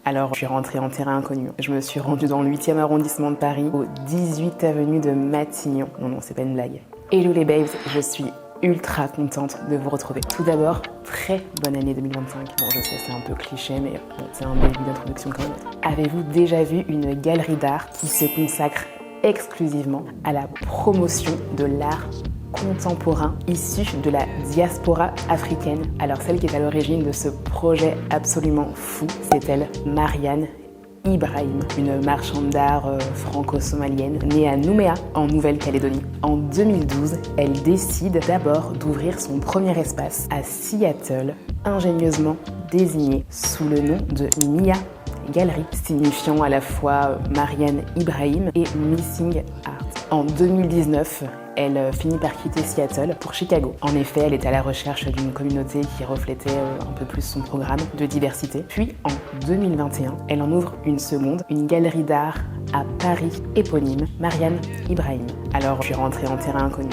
Alors, je suis rentrée en terrain inconnu. Je me suis rendue dans le 8e arrondissement de Paris, au 18 avenue de Matignon. Non, c'est pas une blague. Hello les babes, je suis ultra contente de vous retrouver. Tout d'abord, très bonne année 2025. Bon, je sais, c'est un peu cliché, mais bon, c'est un bel début d'introduction quand même. Avez-vous déjà vu une galerie d'art qui se consacre exclusivement à la promotion de l'art contemporain issu de la diaspora africaine? Alors celle qui est à l'origine de ce projet absolument fou, c'est elle, Marianne Ibrahim, une marchande d'art franco-somalienne née à Nouméa, en Nouvelle-Calédonie. En 2012, elle décide d'abord d'ouvrir son premier espace à Seattle, ingénieusement désigné sous le nom de Mia Galerie, signifiant à la fois Marianne Ibrahim et Missing Art. En 2019, elle finit par quitter Seattle pour Chicago. En effet, elle était à la recherche d'une communauté qui reflétait un peu plus son programme de diversité. Puis, en 2021, elle en ouvre une seconde, une galerie d'art à Paris éponyme, Marianne Ibrahim. Alors, je suis rentrée en terrain inconnu.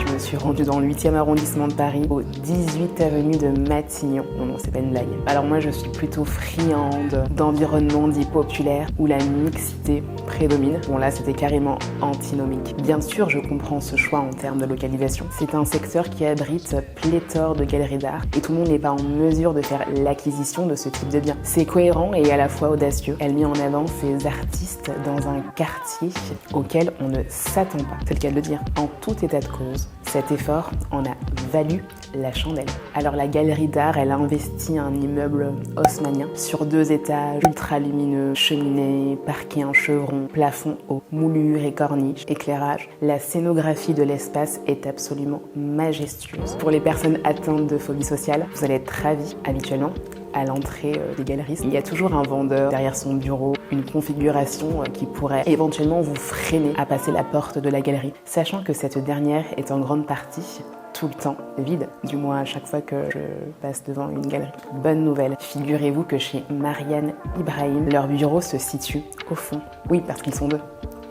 Je me suis rendue dans le 8e arrondissement de Paris, au 18 avenue de Matignon. Non, c'est pas une blague. Alors moi, je suis plutôt friande d'environnements dits populaires où la mixité prédomine. Bon là, c'était carrément antinomique. Bien sûr, je comprends ce choix en termes de localisation. C'est un secteur qui abrite pléthore de galeries d'art et tout le monde n'est pas en mesure de faire l'acquisition de ce type de bien. C'est cohérent et à la fois audacieux. Elle met en avant ses artistes dans un quartier auquel on ne s'attend pas. C'est le cas de le dire. En tout état de cause, cet effort en a valu la chandelle. Alors la galerie d'art, elle a investi un immeuble haussmannien sur 2 étages, ultra lumineux, cheminée, parquet en chevron, plafond haut, moulures et corniches, éclairage. La scénographie de l'espace est absolument majestueuse. Pour les personnes atteintes de phobie sociale, vous allez être ravis habituellement. À l'entrée des galeries, il y a toujours un vendeur derrière son bureau, une configuration qui pourrait éventuellement vous freiner à passer la porte de la galerie, sachant que cette dernière est en grande partie tout le temps vide, du moins à chaque fois que je passe devant une galerie. Bonne nouvelle, figurez-vous que chez Marianne Ibrahim, leur bureau se situe au fond. Oui, parce qu'ils sont 2.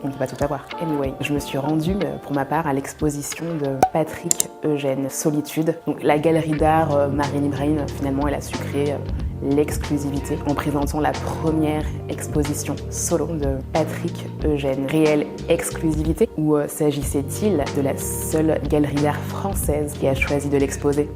On ne peut pas tout avoir. Anyway, je me suis rendue pour ma part à l'exposition de Patrick Eugène, Solitude. Donc la galerie d'art Marianne Ibrahim, finalement, elle a su créer l'exclusivité en présentant la première exposition solo de Patrick Eugène. Réelle exclusivité ou s'agissait-il de la seule galerie d'art française qui a choisi de l'exposer?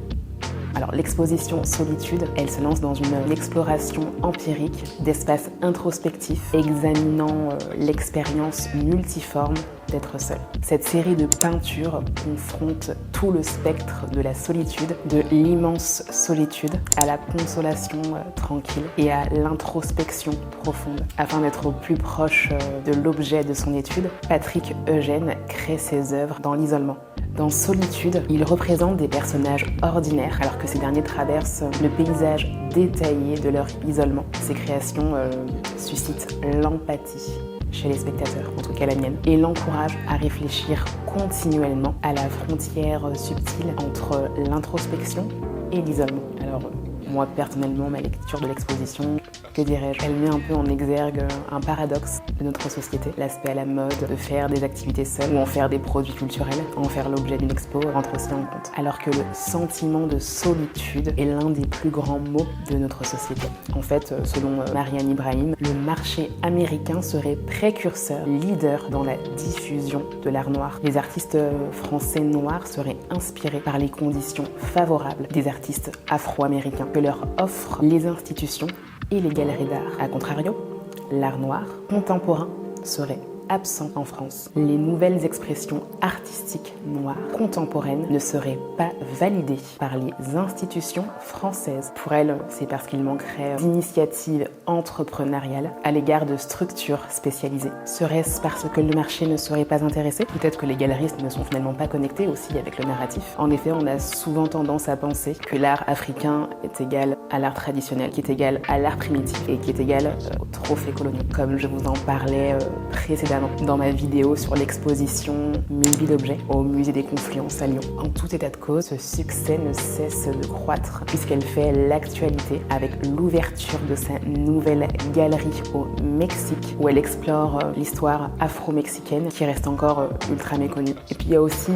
Alors l'exposition Solitude, elle se lance dans une exploration empirique d'espaces introspectifs, examinant l'expérience multiforme d'être seul. Cette série de peintures confronte tout le spectre de la solitude, de l'immense solitude à la consolation tranquille et à l'introspection profonde. Afin d'être au plus proche de l'objet de son étude, Patrick Eugène crée ses œuvres dans l'isolement. Dans Solitude, il représente des personnages ordinaires alors que ces derniers traversent le paysage détaillé de leur isolement. Ces créations suscitent l'empathie chez les spectateurs, en tout cas la mienne, et l'encourage à réfléchir continuellement à la frontière subtile entre l'introspection et l'isolement. Alors, moi, personnellement, ma lecture de l'exposition, que dirais-je, elle met un peu en exergue un paradoxe de notre société. L'aspect à la mode de faire des activités seules ou en faire des produits culturels, en faire l'objet d'une expo, rentre aussi en compte. Alors que le sentiment de solitude est l'un des plus grands maux de notre société. En fait, selon Marianne Ibrahim, le marché américain serait précurseur, leader dans la diffusion de l'art noir. Les artistes français noirs seraient inspirés par les conditions favorables des artistes afro-américains que leur offrent les institutions et les galeries d'art. A contrario, l'art noir contemporain serait absent en France. Les nouvelles expressions artistiques noires contemporaines ne seraient pas validées par les institutions françaises. Pour elles, c'est parce qu'il manquerait d'initiatives entrepreneuriales à l'égard de structures spécialisées. Serait-ce parce que le marché ne serait pas intéressé? Peut-être que les galeristes ne sont finalement pas connectés aussi avec le narratif. En effet, on a souvent tendance à penser que l'art africain est égal à l'art traditionnel, qui est égal à l'art primitif et qui est égal aux trophées coloniaux. Comme je vous en parlais précédemment, précédemment dans ma vidéo sur l'exposition 1000 vies d'objets au musée des Confluences à Lyon. En tout état de cause, ce succès ne cesse de croître puisqu'elle fait l'actualité avec l'ouverture de sa nouvelle galerie au Mexique où elle explore l'histoire afro-mexicaine qui reste encore ultra méconnue. Et puis il y a aussi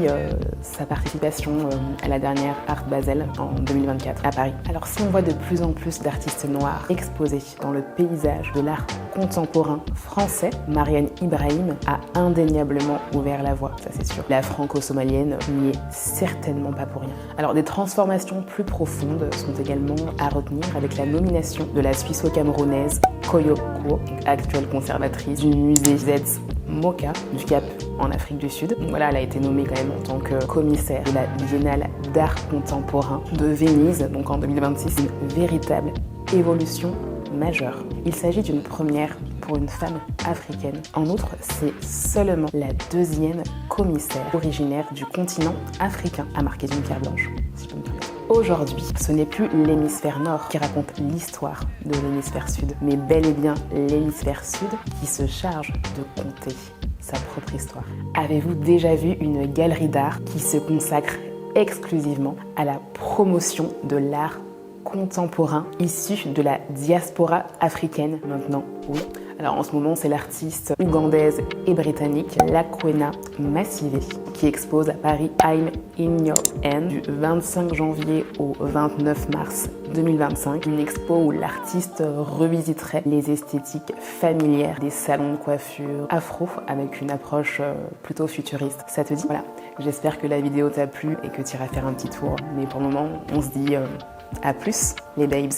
sa participation à la dernière Art Basel en 2024 à Paris. Alors si on voit de plus en plus d'artistes noirs exposés dans le paysage de l'art contemporain français, Marianne Ibrahim a indéniablement ouvert la voie, ça c'est sûr. La franco-somalienne n'y est certainement pas pour rien. Alors des transformations plus profondes sont également à retenir avec la nomination de la Suisse-camerounaise Koyo Kuo, actuelle conservatrice du musée Z Moka du Cap en Afrique du Sud. Voilà, elle a été nommée quand même en tant que commissaire de la Biennale d'art contemporain de Venise, donc en 2026, une véritable évolution majeure. Il s'agit d'une première pour une femme africaine. En outre, c'est seulement la deuxième commissaire originaire du continent africain à marquer d'une pierre blanche, si je peux me permettre. Aujourd'hui, ce n'est plus l'hémisphère nord qui raconte l'histoire de l'hémisphère sud, mais bel et bien l'hémisphère sud qui se charge de conter sa propre histoire. Avez-vous déjà vu une galerie d'art qui se consacre exclusivement à la promotion de l'art contemporain issu de la diaspora africaine maintenant? Oui. Alors en ce moment, c'est l'artiste ougandaise et britannique Lakwena Masive qui expose à Paris I'm in Your Hand du 25 janvier au 29 mars 2025. Une expo où l'artiste revisiterait les esthétiques familières des salons de coiffure afro avec une approche plutôt futuriste. Ça te dit? Voilà, j'espère que la vidéo t'a plu et que tu iras faire un petit tour. Mais pour le moment, on se dit à plus les babes.